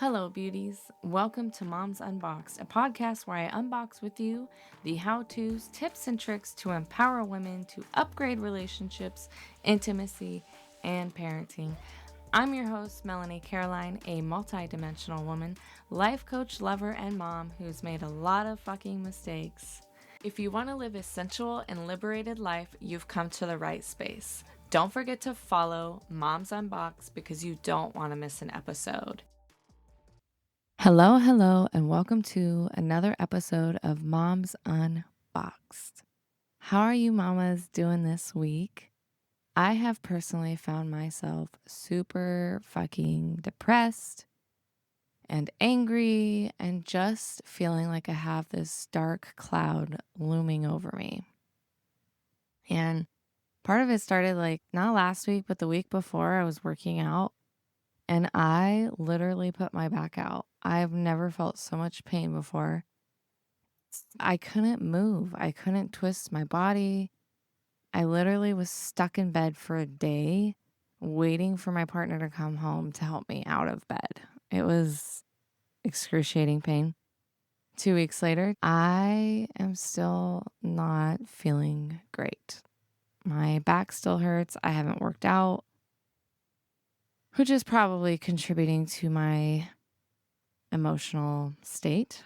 Hello, beauties. Welcome to Mom's Unboxed, a podcast where I unbox with you the how to's, tips, and tricks to empower women to upgrade relationships, intimacy, and parenting. I'm your host, Melanie Caroline, a multidimensional woman, life coach, lover, and mom who's made a lot of fucking mistakes. If you want to live a sensual and liberated life, you've come to the right space. Don't forget to follow Mom's Unboxed because you don't want to miss an episode. Hello, and welcome to another episode of Moms Unboxed. How are you mamas doing this week? I have personally found myself super fucking depressed and angry and just feeling like I have this dark cloud looming over me. And part of it started like not last week, but the week before. I was working out and I literally put my back out. I've never felt so much pain before. I couldn't move. I couldn't twist my body. I literally was stuck in bed for a day waiting for my partner to come home to help me out of bed. It was excruciating pain. 2 weeks later, I am still not feeling great. My back still hurts. I haven't worked out, which is probably contributing to my emotional state.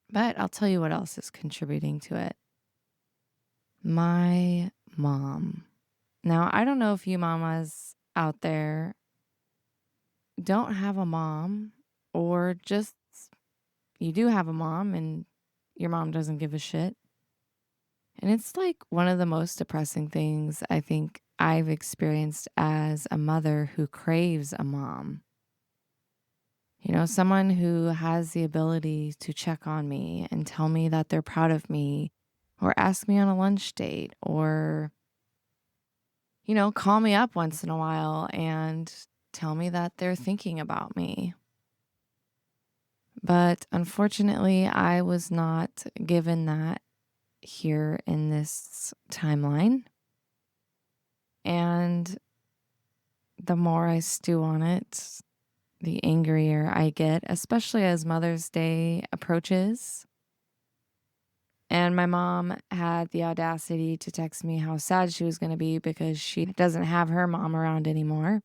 But I'll tell you what else is contributing to it. My mom. Now, I don't know if you mamas out there don't have a mom or just you do have a mom and your mom doesn't give a shit. And it's like one of the most depressing things I think I've experienced as a mother who craves a mom. You know, someone who has the ability to check on me and tell me that they're proud of me or ask me on a lunch date or, call me up once in a while and tell me that they're thinking about me. But unfortunately, I was not given that here in this timeline. And the more I stew on it, the angrier I get, especially as Mother's Day approaches. And my mom had the audacity to text me how sad she was going to be because she doesn't have her mom around anymore.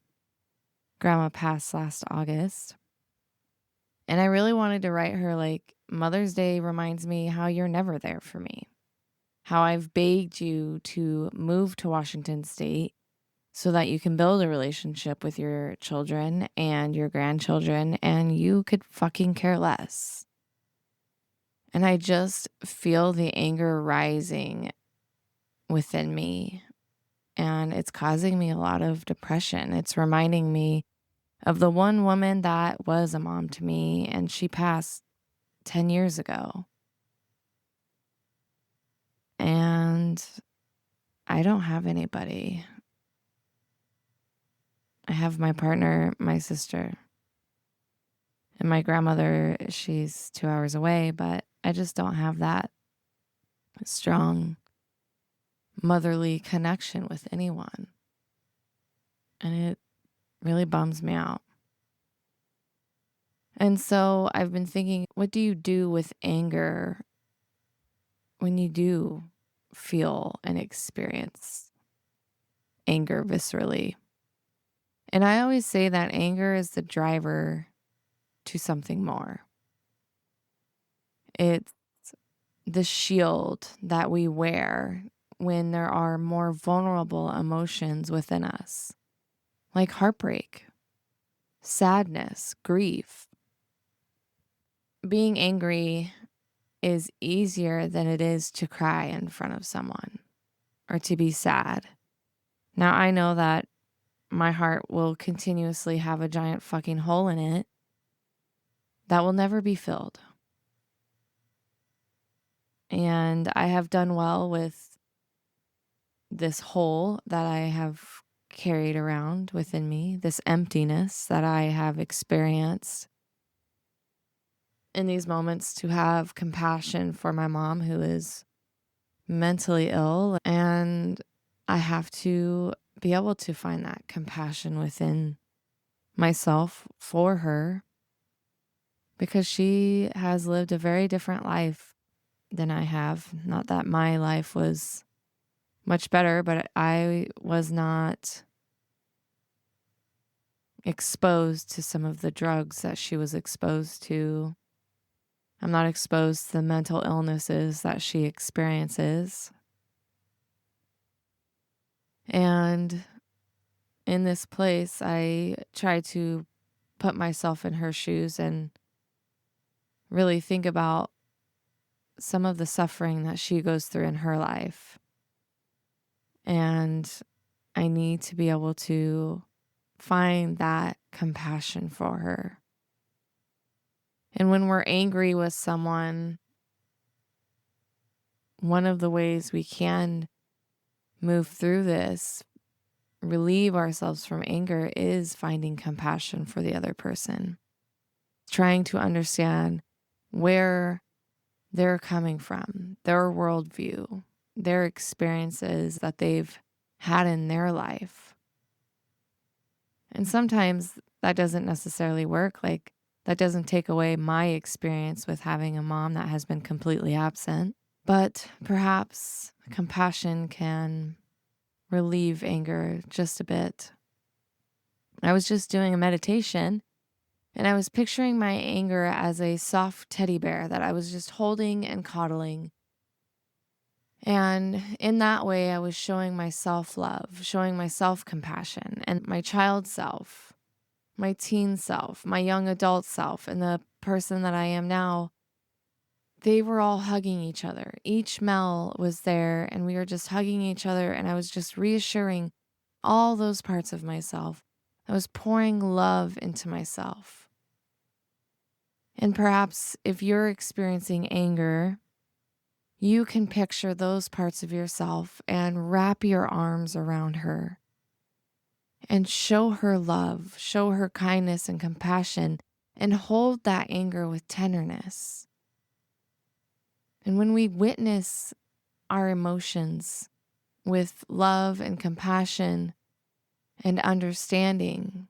Grandma passed last August. And I really wanted to write her like, Mother's Day reminds me how you're never there for me. How I've begged you to move to Washington State so that you can build a relationship with your children and your grandchildren, and you could fucking care less. And I just feel the anger rising within me, and it's causing me a lot of depression. It's reminding me of the one woman that was a mom to me, and she passed 10 years ago. And I don't have anybody. I have my partner, my sister, and my grandmother. She's 2 hours away, but I just don't have that strong motherly connection with anyone. And it really bums me out. And so I've been thinking, what do you do with anger when you do feel and experience anger viscerally? And I always say that anger is the driver to something more. It's the shield that we wear when there are more vulnerable emotions within us, like heartbreak, sadness, grief. Being angry is easier than it is to cry in front of someone or to be sad. Now, I know that my heart will continuously have a giant fucking hole in it that will never be filled. And I have done well with this hole that I have carried around within me, this emptiness that I have experienced in these moments, to have compassion for my mom who is mentally ill. And I have to be able to find that compassion within myself for her because she has lived a very different life than I have. Not that my life was much better, but I was not exposed to some of the drugs that she was exposed to. I'm not exposed to the mental illnesses that she experiences. And in this place, I try to put myself in her shoes and really think about some of the suffering that she goes through in her life. And I need to be able to find that compassion for her. And when we're angry with someone, one of the ways we can move through this, relieve ourselves from anger, is finding compassion for the other person, trying to understand where they're coming from, their worldview, their experiences that they've had in their life. And sometimes that doesn't necessarily work. Like, that doesn't take away my experience with having a mom that has been completely absent. But perhaps compassion can relieve anger just a bit. I was just doing a meditation and I was picturing my anger as a soft teddy bear that I was just holding and coddling. And in that way, I was showing my self-love, showing my self-compassion, and my child self, my teen self, my young adult self, and the person that I am now, they were all hugging each other. Each Mel was there, and we were just hugging each other, and I was just reassuring all those parts of myself. I was pouring love into myself. And perhaps if you're experiencing anger, you can picture those parts of yourself and wrap your arms around her and show her love, show her kindness and compassion, and hold that anger with tenderness. And when we witness our emotions with love and compassion and understanding,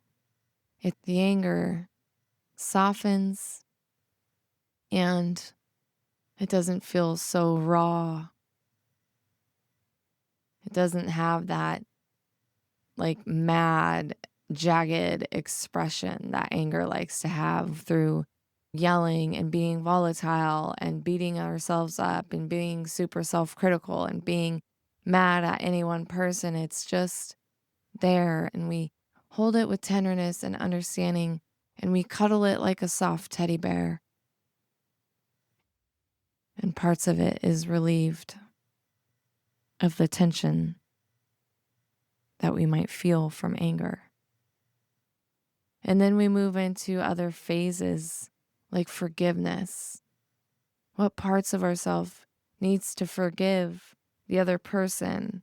the anger softens and it doesn't feel so raw. It doesn't have that like mad, jagged expression that anger likes to have through yelling and being volatile and beating ourselves up and being super self-critical and being mad at any one person. It's just there, and we hold it with tenderness and understanding, and we cuddle it like a soft teddy bear. And parts of it is relieved of the tension that we might feel from anger. And then we move into other phases like forgiveness. What parts of ourselves needs to forgive the other person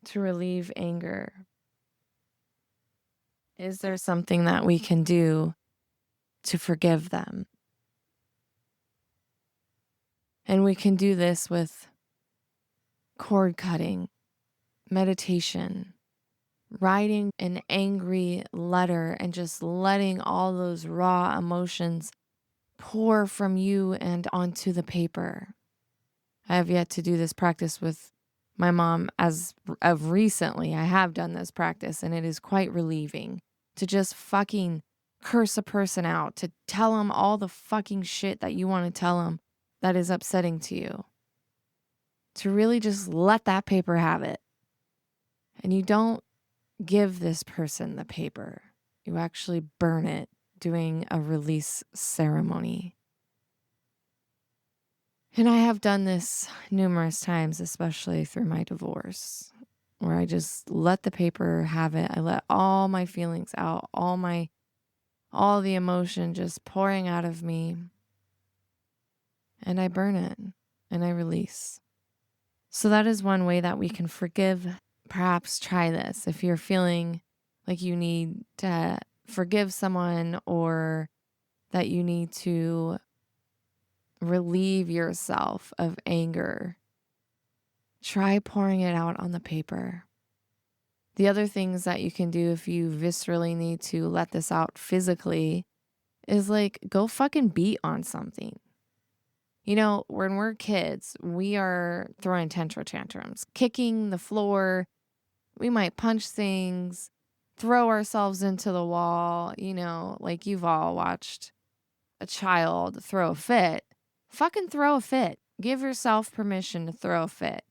to relieve anger? Is there something that we can do to forgive them? And we can do this with cord cutting, meditation, writing an angry letter, and just letting all those raw emotions pour from you and onto the paper. I have yet to do this practice with my mom as of recently. I have done this practice, and it is quite relieving to just fucking curse a person out, to tell them all the fucking shit that you want to tell them that is upsetting to you. To really just let that paper have it. And you don't give this person the paper. You actually burn it, doing a release ceremony. And I have done this numerous times, especially through my divorce, where I just let the paper have it. I let all my feelings out, all the emotion just pouring out of me. And I burn it and I release. So that is one way that we can forgive. Perhaps try this if you're feeling like you need to forgive someone or that you need to relieve yourself of anger. Try pouring it out on the paper. The other things that you can do if you viscerally need to let this out physically is like, go fucking beat on something. When we're kids, we are throwing tantrums, kicking the floor. We might punch things, throw ourselves into the wall, like you've all watched a child throw a fit. Fucking throw a fit. Give yourself permission to throw a fit.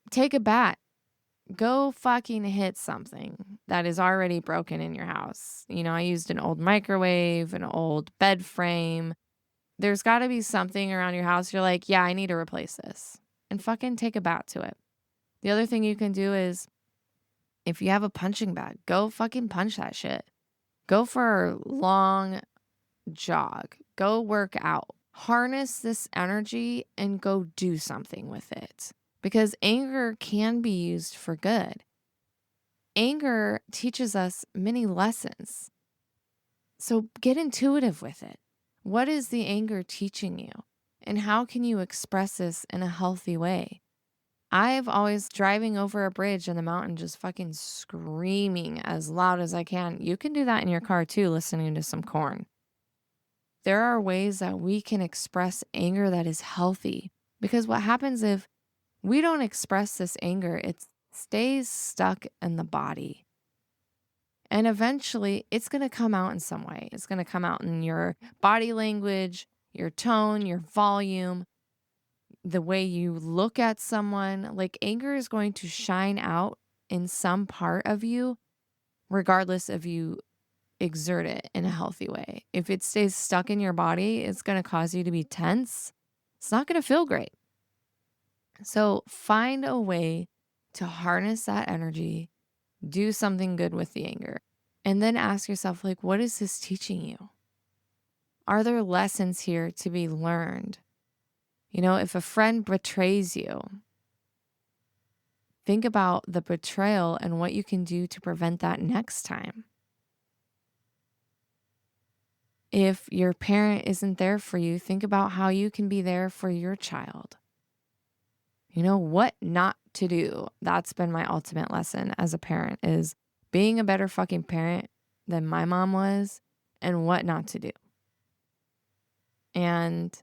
Take a bat. Go fucking hit something that is already broken in your house. I used an old microwave, an old bed frame. There's got to be something around your house you're like, yeah, I need to replace this. And fucking take a bat to it. The other thing you can do is, if you have a punching bag, go fucking punch that shit. Go for a long jog. Go work out. Harness this energy and go do something with it. Because anger can be used for good. Anger teaches us many lessons. So get intuitive with it. What is the anger teaching you? And how can you express this in a healthy way? I've always driving over a bridge in the mountain, just fucking screaming as loud as I can. You can do that in your car too, listening to some corn. There are ways that we can express anger that is healthy, because what happens if we don't express this anger, it stays stuck in the body. And eventually it's going to come out in some way. It's going to come out in your body language, your tone, your volume, the way you look at someone. Like, anger is going to shine out in some part of you, regardless if you exert it in a healthy way. If it stays stuck in your body, it's going to cause you to be tense. It's not going to feel great. So find a way to harness that energy, do something good with the anger, and then ask yourself, like, what is this teaching you? Are there lessons here to be learned? If a friend betrays you, think about the betrayal and what you can do to prevent that next time. If your parent isn't there for you, think about how you can be there for your child. What not to do. That's been my ultimate lesson as a parent, is being a better fucking parent than my mom was, and what not to do. And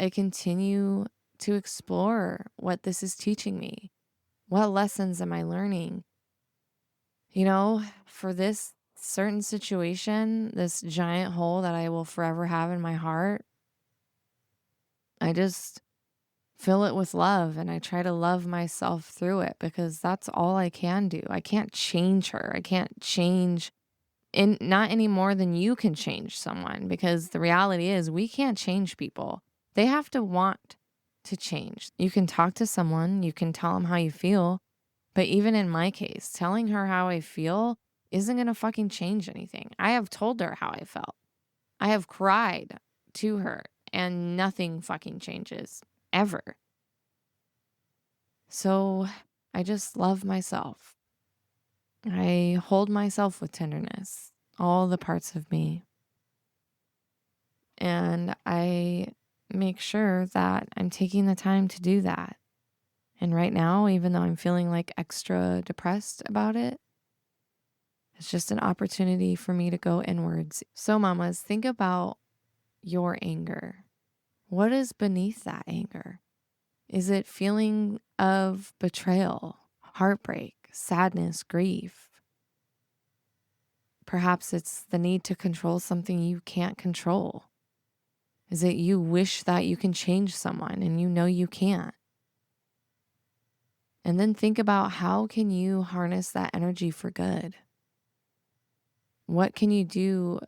I continue to explore what this is teaching me. What lessons am I learning? For this certain situation, this giant hole that I will forever have in my heart, I just fill it with love, and I try to love myself through it, because that's all I can do. I can't change her. I can't change, not any more than you can change someone, because the reality is we can't change people. They have to want to change. You can talk to someone, you can tell them how you feel, but even in my case, telling her how I feel isn't going to fucking change anything. I have told her how I felt. I have cried to her, and nothing fucking changes. Ever. So I just love myself. I hold myself with tenderness, all the parts of me. And I make sure that I'm taking the time to do that. And right now, even though I'm feeling like extra depressed about it, it's just an opportunity for me to go inwards. So mamas, think about your anger. What is beneath that anger? Is it feeling of betrayal, heartbreak, sadness, grief? Perhaps it's the need to control something you can't control. Is it you wish that you can change someone and you can't? And then think about, how can you harness that energy for good? What can you do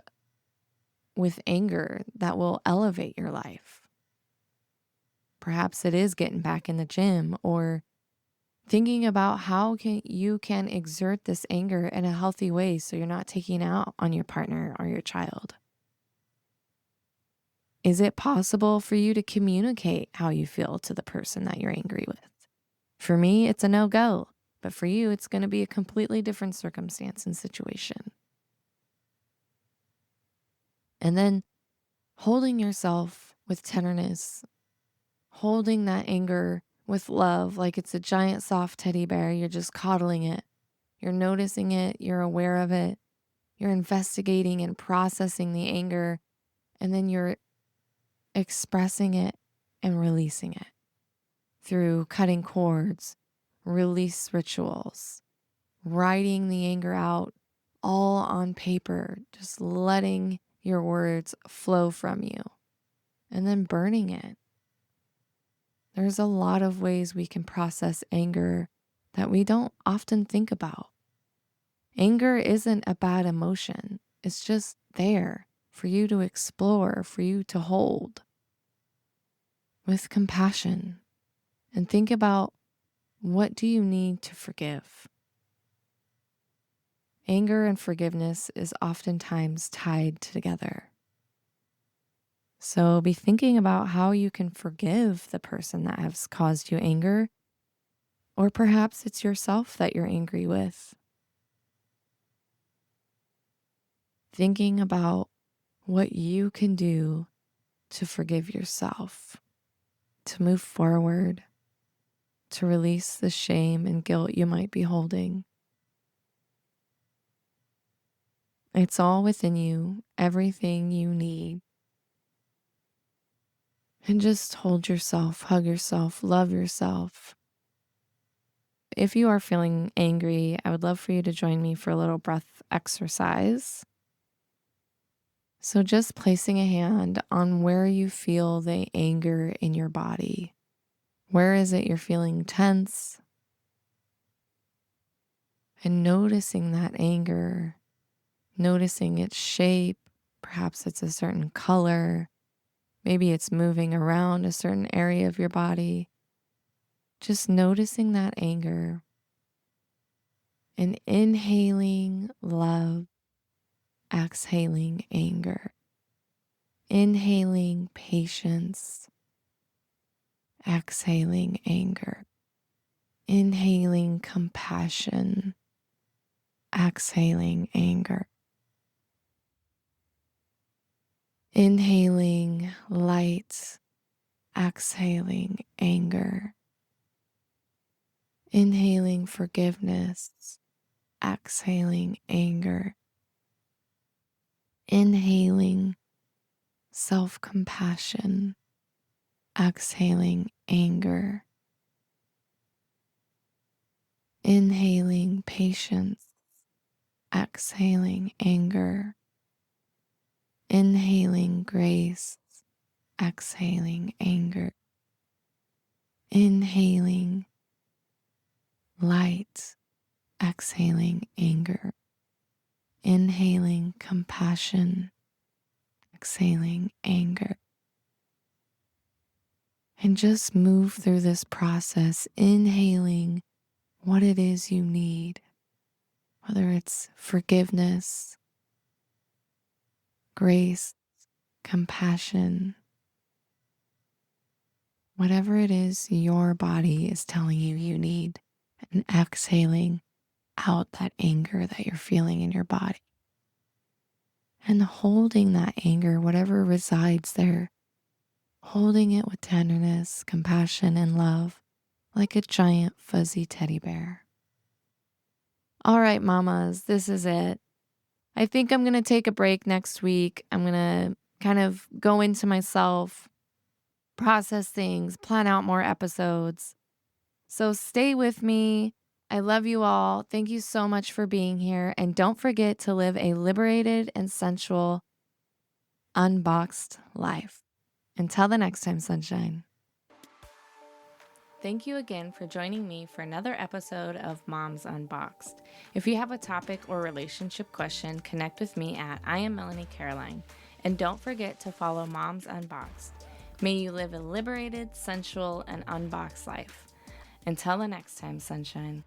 with anger that will elevate your life? Perhaps it is getting back in the gym, or thinking about how you can exert this anger in a healthy way so you're not taking out on your partner or your child. Is it possible for you to communicate how you feel to the person that you're angry with? For me, it's a no-go, but for you, it's going to be a completely different circumstance and situation. And then holding yourself with tenderness, holding that anger with love, like it's a giant soft teddy bear. You're just coddling it. You're noticing it. You're aware of it. You're investigating and processing the anger, and then you're expressing it and releasing it through cutting cords, release rituals, writing the anger out all on paper, just letting your words flow from you, and then burning it. There's a lot of ways we can process anger that we don't often think about. Anger isn't a bad emotion. It's just there for you to explore, for you to hold with compassion, and think about, what do you need to forgive? Anger and forgiveness is oftentimes tied together. So be thinking about how you can forgive the person that has caused you anger, or perhaps it's yourself that you're angry with. Thinking about what you can do to forgive yourself, to move forward, to release the shame and guilt you might be holding. It's all within you, everything you need. And just hold yourself, hug yourself, love yourself. If you are feeling angry, I would love for you to join me for a little breath exercise. So just placing a hand on where you feel the anger in your body. Where is it you're feeling tense? And noticing that anger, noticing its shape. Perhaps it's a certain color. Maybe it's moving around a certain area of your body. Just noticing that anger and inhaling love, exhaling anger, inhaling patience, exhaling anger, inhaling compassion, exhaling anger, inhaling light, exhaling anger, inhaling forgiveness, exhaling anger, inhaling self-compassion, exhaling anger, inhaling patience, exhaling anger, inhaling grace, exhaling anger, inhaling light, exhaling anger, inhaling compassion, exhaling anger. And just move through this process, inhaling what it is you need, whether it's forgiveness, grace, compassion, whatever it is your body is telling you you need, and exhaling out that anger that you're feeling in your body. And holding that anger, whatever resides there, holding it with tenderness, compassion, and love, like a giant fuzzy teddy bear. All right, mamas, this is it. I think I'm going to take a break next week. I'm going to kind of go into myself, process things, plan out more episodes. So stay with me. I love you all. Thank you so much for being here. And don't forget to live a liberated and sensual, unboxed life. Until the next time, sunshine. Thank you again for joining me for another episode of Moms Unboxed. If you have a topic or relationship question, connect with me at I am Melanie Caroline. And don't forget to follow Moms Unboxed. May you live a liberated, sensual, and unboxed life. Until the next time, sunshine.